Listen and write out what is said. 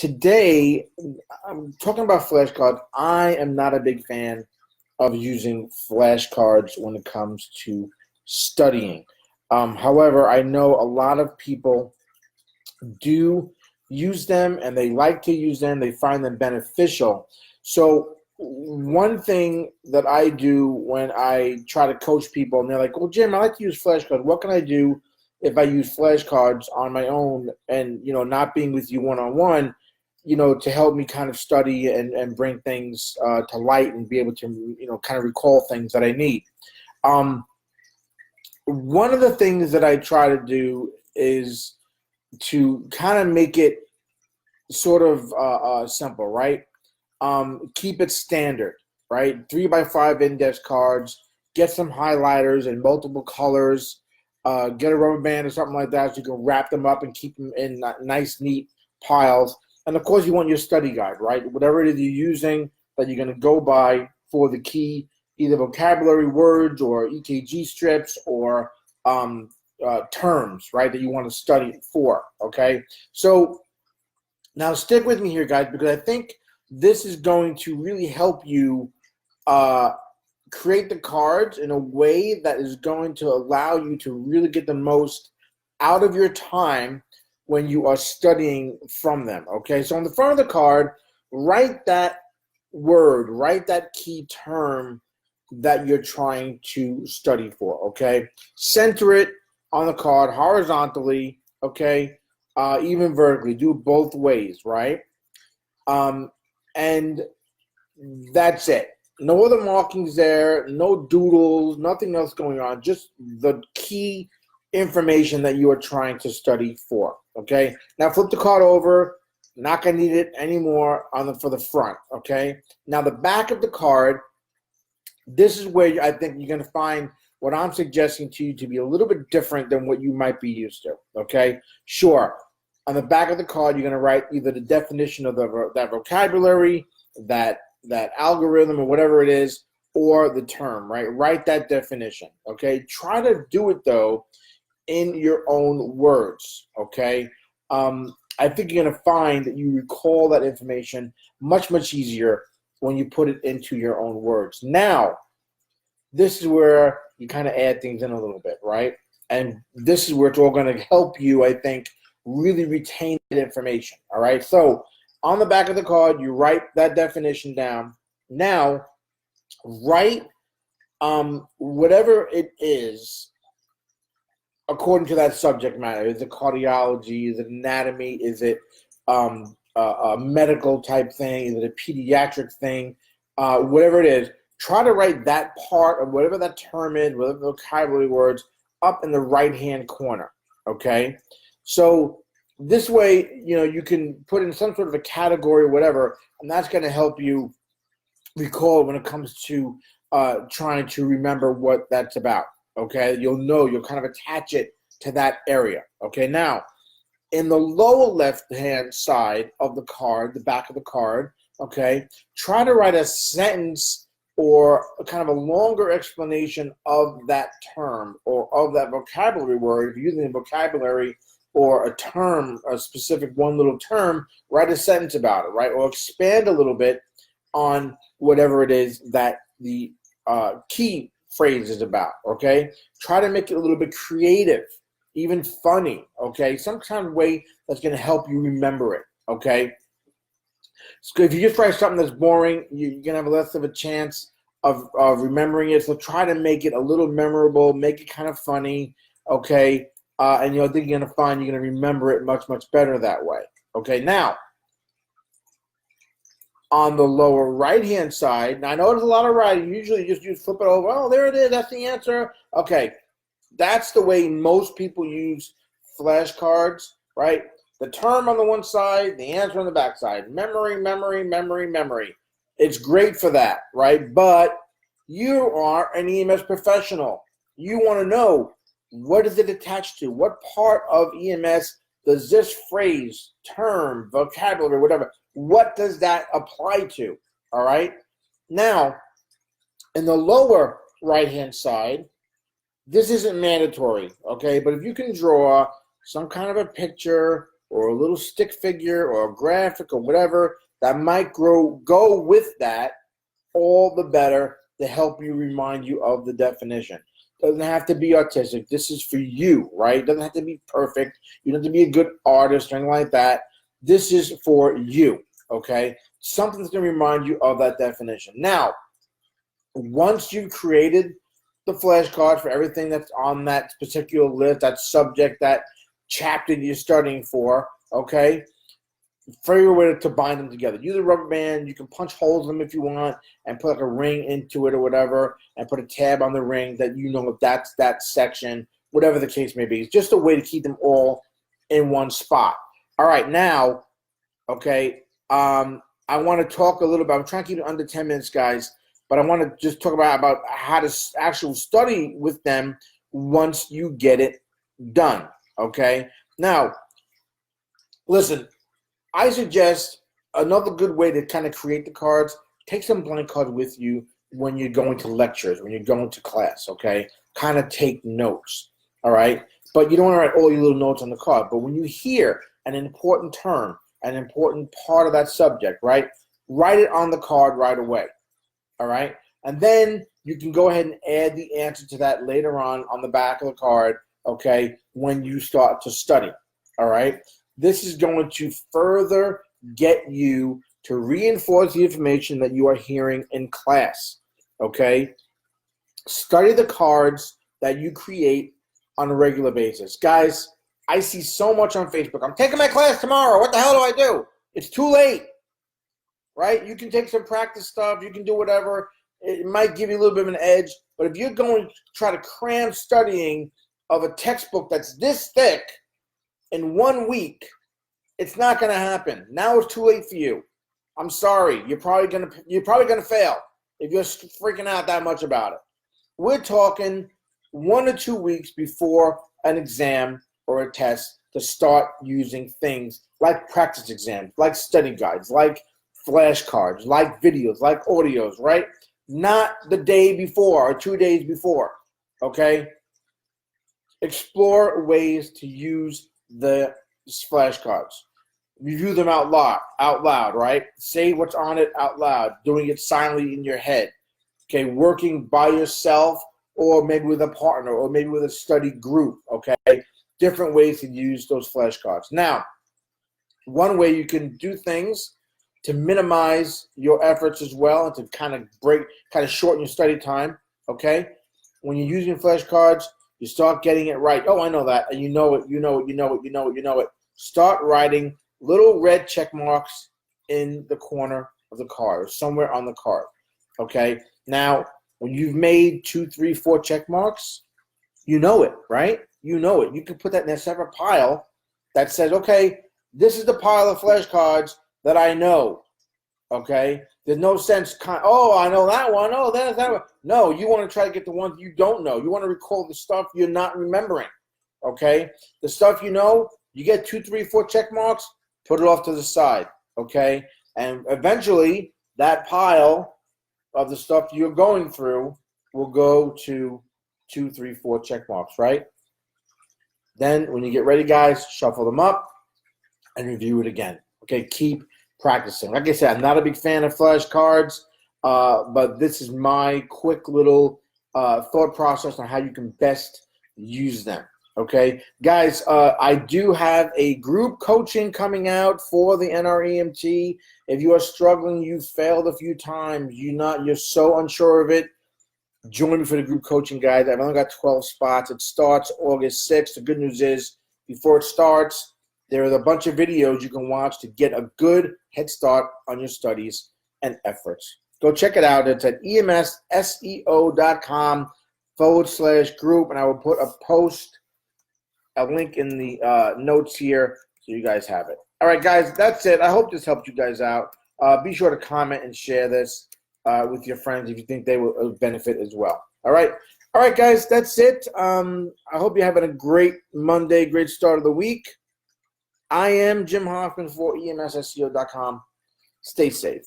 Today, I'm talking about flashcards. I am not a big fan of using flashcards when it comes to studying. However, I know a lot of people do use them and they like to use them. They find them beneficial. So one thing that I do when I try to coach people and they're like, well, Jim, I like to use flashcards. What can I do if I use flashcards on my own and, not being with you one-on-one, to help me kind of study and bring things to light and be able to, kind of recall things that I need. One of the things that I try to do is to kind of make it sort of simple, right? Keep it standard, right? 3x5 index cards, get some highlighters in multiple colors, get a rubber band or something like that so you can wrap them up and keep them in nice, neat piles. And of course, you want your study guide, right? Whatever it is you're using that you're going to go by for the key, either vocabulary words or EKG strips or terms, right, that you want to study for, okay? So now stick with me here, guys, because I think this is going to really help you create the cards in a way that is going to allow you to really get the most out of your time when you are studying from them, okay? So on the front of the card, write that word, write that key term that you're trying to study for, okay? Center it on the card horizontally, okay? Even vertically. Do it both ways, right? And that's it. No other markings there, no doodles, nothing else going on, just the key information that you are trying to study for, okay? Now flip the card over. Not going to need it anymore for the front, okay? Now the back of the card, this is where I think you're going to find what I'm suggesting to you to be a little bit different than what you might be used to, okay? Sure, on the back of the card, you're going to write either the definition of that vocabulary, that algorithm or whatever it is, or the term, right? Write that definition, okay? Try to do it, though, in your own words, okay? I think you're going to find that you recall that information much, much easier when you put it into your own words. Now, this is where you kind of add things in a little bit, right? And this is where it's all going to help you, I think, really retain that information, all right? So on the back of the card, you write that definition down. Now, write whatever it is according to that subject matter. Is it cardiology? Is it anatomy? Is it a medical type thing? Is it a pediatric thing? Whatever it is, try to write that part of whatever that term is, whatever vocabulary words, up in the right-hand corner, okay? So this way, you can put in some sort of a category or whatever, and that's going to help you recall when it comes to trying to remember what that's about, okay? You'll kind of attach it to that area, okay? Now, in the lower left-hand side of the card, the back of the card, okay, try to write a sentence or kind of a longer explanation of that term or of that vocabulary word. If you're using a vocabulary or a term, a specific one little term, write a sentence about it, right? Or expand a little bit on whatever it is that the key phrase is about, okay? Try to make it a little bit creative, even funny, okay? Some kind of way that's going to help you remember it, okay? So if you just write something that's boring, you're going to have less of a chance of remembering it. So try to make it a little memorable, make it kind of funny, okay? And I think you're going to find you're going to remember it much, much better that way, okay? Now, on the lower right-hand side, now I know there's a lot of writing. Usually you just flip it over. Oh, there it is. That's the answer. Okay, that's the way most people use flashcards, right? The term on the one side, the answer on the back side. Memory, memory, memory, memory. It's great for that, right? But you are an EMS professional. You want to know, what is it attached to? What part of EMS does this phrase, term, vocabulary, whatever, what does that apply to? All right? Now, in the lower right-hand side, this isn't mandatory, okay? But if you can draw some kind of a picture or a little stick figure or a graphic or whatever that might go with that, all the better to help you remind you of the definition. Doesn't have to be artistic. This is for you, right? Doesn't have to be perfect. You don't have to be a good artist or anything like that. This is for you, okay? Something that's going to remind you of that definition. Now, once you've created the flashcard for everything that's on that particular list, that subject, that chapter you're studying for, okay, figure a way to bind them together. Use a rubber band. You can punch holes in them if you want and put like a ring into it or whatever and put a tab on the ring that you know if that's that section, whatever the case may be. It's just a way to keep them all in one spot. All right, now, okay, I want to talk a little bit. I'm trying to keep it under 10 minutes, guys, but I want to just talk about how to actually study with them once you get it done, okay? Now, listen, I suggest another good way to kind of create the cards, take some blank cards with you when you're going to lectures, when you're going to class, okay? Kind of take notes, all right? But you don't want to write all your little notes on the card. But when you hear an important term, an important part of that subject, right, write it on the card right away, all right? And then you can go ahead and add the answer to that later on the back of the card, okay, when you start to study, all right? This is going to further get you to reinforce the information that you are hearing in class, okay? Study the cards that you create on a regular basis. Guys, I see so much on Facebook. I'm taking my class tomorrow. What the hell do I do? It's too late, right? You can take some practice stuff. You can do whatever. It might give you a little bit of an edge. But if you're going to try to cram studying of a textbook that's this thick in 1 week, it's not going to happen. Now it's too late for you. I'm sorry. You're probably gonna fail if you're freaking out that much about it. We're talking 1 or 2 weeks before an exam or a test to start using things like practice exams, like study guides, like flashcards, like videos, like audios, right? Not the day before or 2 days before, okay? Explore ways to use the flashcards. Review them out loud, right? Say what's on it out loud, doing it silently in your head, okay? Working by yourself or maybe with a partner or maybe with a study group, okay? Different ways to use those flashcards. Now, one way you can do things to minimize your efforts as well and to kind of shorten your study time, okay? When you're using flashcards, you start getting it right. Oh, I know that. And you know it. Start writing little red check marks in the corner of the card or somewhere on the card, okay? Now, when you've made 2, 3, 4 check marks, you know it, right? You know it. You can put that in a separate pile that says, okay, this is the pile of flashcards that I know, okay? There's no sense, oh, I know that one. Oh, there's that one. No, you want to try to get the ones you don't know. You want to recall the stuff you're not remembering, okay? The stuff you know, you get 2, 3, 4 check marks, put it off to the side, okay? And eventually, that pile of the stuff you're going through will go to 2, 3, 4 check marks, right? Then, when you get ready, guys, shuffle them up and review it again. Okay, keep practicing. Like I said, I'm not a big fan of flashcards, but this is my quick little thought process on how you can best use them. Okay, guys, I do have a group coaching coming out for the NREMT. If you are struggling, you've failed a few times, you're so unsure of it, join me for the group coaching, guys. I've only got 12 spots. It starts August 6th. The good news is, before it starts, there are a bunch of videos you can watch to get a good head start on your studies and efforts. Go check it out. It's at emsseo.com/group, and I will put a link in the notes here so you guys have it. All right, guys, that's it. I hope this helped you guys out. Be sure to comment and share this with your friends if you think they will benefit as well. All right, guys, that's it. I hope you're having a great Monday, great start of the week. I am Jim Hoffman for EMSSEO.com. Stay safe.